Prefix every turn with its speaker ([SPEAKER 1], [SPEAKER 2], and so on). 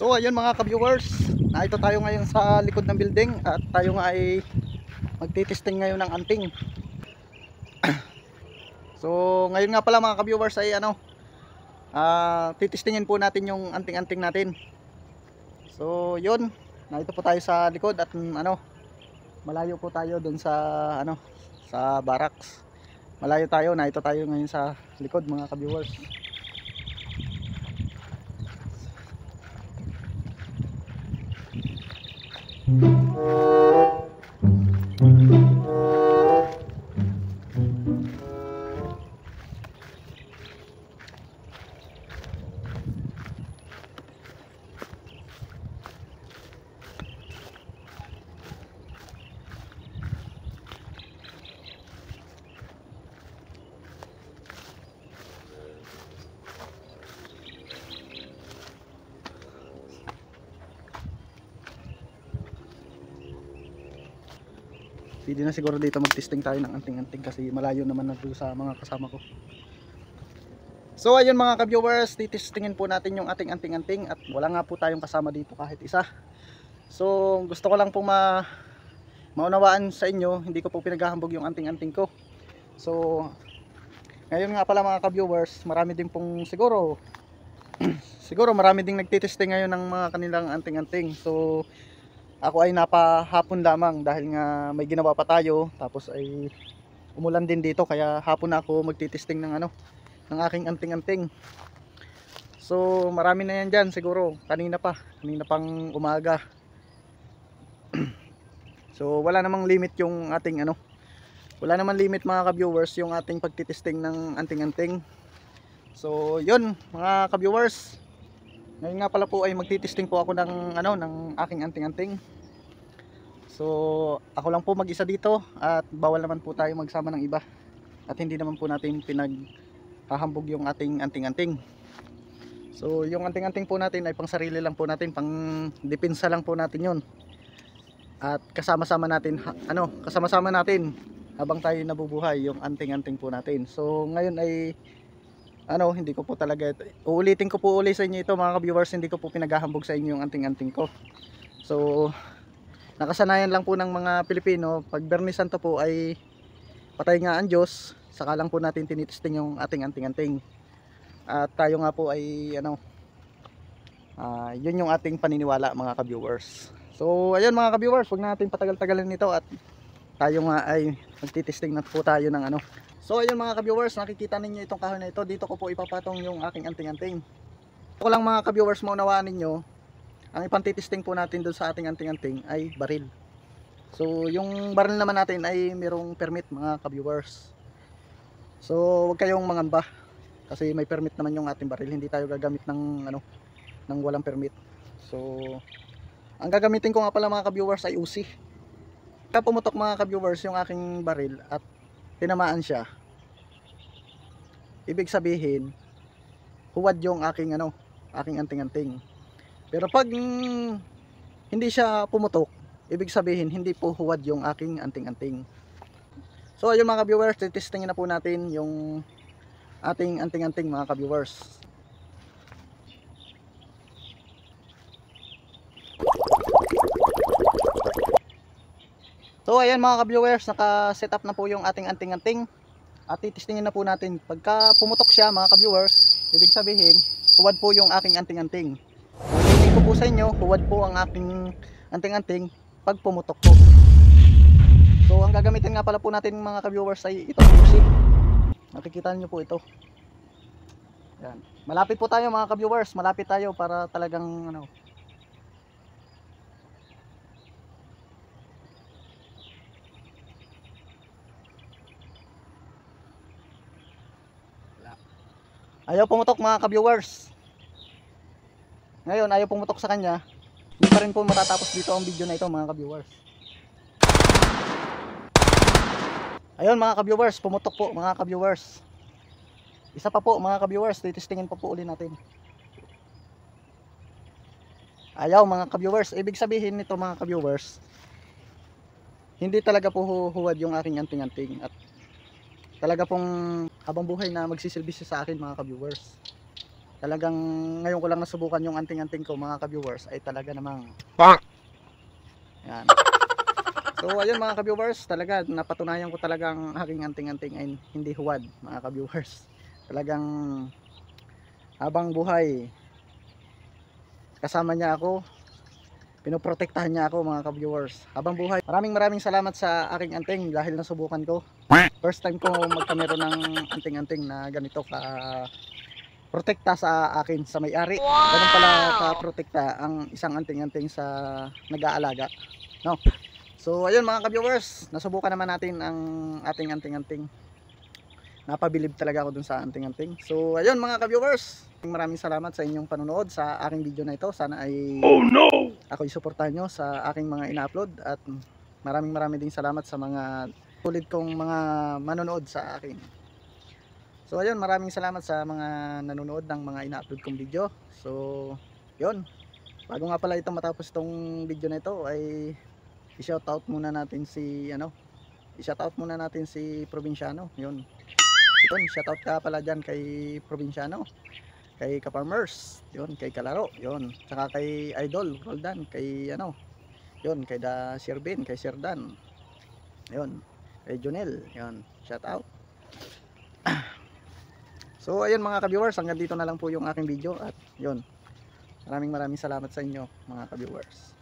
[SPEAKER 1] So ayun mga ka-viewers, naito tayo ngayon sa likod ng building at tayo nga ay magtitesting ngayon ng anting. So ngayon nga pala mga ka-viewers ay titestingin po natin yung anting-anting natin. So yun, naito po tayo sa likod at malayo po tayo dun sa sa barracks. Malayo tayo, naito tayo ngayon sa likod mga ka-viewers. Pwede na siguro dito mag-testing tayo ng anting-anting kasi malayo naman na doon sa mga kasama ko. So ayun mga ka-viewers, titestingin po natin yung ating anting-anting at wala nga po tayong kasama dito kahit isa. So gusto ko lang po maunawaan sa inyo, hindi ko po pinaghahambog yung anting-anting ko. So ngayon nga pala mga ka-viewers, marami din pong siguro marami ding nagtitesting ngayon ng mga kanilang anting-anting. So ako ay napahapon lamang dahil nga may ginawa pa tayo, tapos ay umulan din dito kaya hapon na ako magtitesting ng ng aking anting-anting. So marami na yan dyan siguro kanina pang umaga. So wala namang limit yung ating wala namang limit mga ka-viewers yung ating pagtitesting ng anting-anting. So yun mga ka-viewers, ngayon nga pala po ay magtitesting po ako ng ng aking anting-anting. So ako lang po mag-isa dito at bawal naman po tayo magsama ng iba. At hindi naman po natin pinaghahambog yung ating anting-anting. So yung anting-anting po natin ay pang sarili lang po natin, pang depensa lang po natin 'yon. At kasama-sama natin habang tayo nabubuhay yung anting-anting po natin. So ngayon ay hindi ko po talaga uulitin ko po uli sa inyo ito mga ka-viewers, hindi ko po pinaghahambog sa inyo yung anting-anting ko. So nakasanayan lang po ng mga Pilipino, pag Biyernes Santo po ay patay nga ang Diyos, saka lang po natin tinitesting yung ating anting-anting. At tayo nga po ay yun yung ating paniniwala mga ka-viewers. So ayun mga ka-viewers, huwag natin patagal-tagalan nito at tayo nga ay magtitesting na po tayo ng So ayun mga ka-viewers, nakikita ninyo itong kahoy na ito, dito ko po ipapatong yung aking anting-anting. Ako lang mga ka-viewers, maunawaan ninyo, ang ipantitesting po natin doon sa ating anting-anting ay baril. So yung baril naman natin ay merong permit mga ka-viewers. So huwag kayong mangamba kasi may permit naman yung ating baril, hindi tayo gagamit ng ng walang permit. So ang gagamitin ko nga pala mga ka-viewers ay Uzi. Kaya pumutok mga ka-viewers yung aking baril at tinamaan siya, ibig sabihin huwad yung aking aking anting-anting. Pero pag hindi siya pumutok, ibig sabihin hindi po huwad yung aking anting-anting. So ayun mga ka-viewers, testingin na po natin yung ating anting-anting mga ka-viewers. So ayan mga ka-viewers, naka-set up na po yung ating anting-anting at titestingin na po natin. Pagka pumutok siya mga ka-viewers, ibig sabihin huwad po yung aking anting-anting. Ulitin ko po sa inyo, huwad po ang aking anting-anting pag pumutok po. So ang gagamitin nga pala po natin mga ka-viewers ay itong Uzi. Nakikita niyo po ito. Yan. Malapit po tayo mga ka-viewers, malapit tayo para talagang ayaw pumutok mga ka-viewers. Ngayon ayaw pumutok sa kanya, hindi pa rin po matatapos dito ang video na ito mga ka-viewers. Ayun mga ka-viewers, pumutok po mga ka-viewers. Isa pa po mga ka-viewers, titestingin pa po uli natin. Ayaw mga ka-viewers, ibig sabihin nito mga ka-viewers, hindi talaga po huwad yung aking anting-anting at talaga pong habang buhay na magsisilbi siya sa akin mga ka-viewers. Talagang ngayon ko lang nasubukan yung anting-anting ko mga ka-viewers, ay talaga namang yan. So ayun mga ka-viewers, talaga napatunayan ko talagang aking anting-anting ay hindi huwad mga ka-viewers. Talagang habang buhay kasama niya ako, pinoprotektahan niya ako mga ka-viewers habang buhay. Maraming salamat sa aking anting dahil nasubukan ko. First time ko magkameron ng anting-anting na ganito ka protekta sa akin, sa may-ari. Ganun pala ka protekta ang isang anting-anting sa nag-aalaga, no? So ayun mga ka-viewers, nasubukan naman natin ang ating anting-anting. Napabilib talaga ako dun sa anting-anting. So ayun mga ka-viewers, maraming salamat sa inyong panonood sa aking video na ito. Sana ay ako isuportahan nyo sa aking mga ina-upload. At maraming din salamat sa mga tulid kong mga manonood sa akin. So ayun, maraming salamat sa mga nanonood ng mga ina-upload kong video. So yun, bago nga pala itong matapos itong video na ito ay i-shoutout muna natin si i-shoutout muna natin si Probinsyano. Yun, shoutout ka pala dyan kay Probinsyano, kay Kaparmers, yun, kay Kalaro, yun, tsaka kay Idol Roldan, kay yun, kay Da Sirbin, kay Sirdan, yun, kay Jonel, yun, shoutout. So ayun mga ka-viewers, hanggang dito na lang po yung aking video. At yun, maraming salamat sa inyo mga ka-viewers.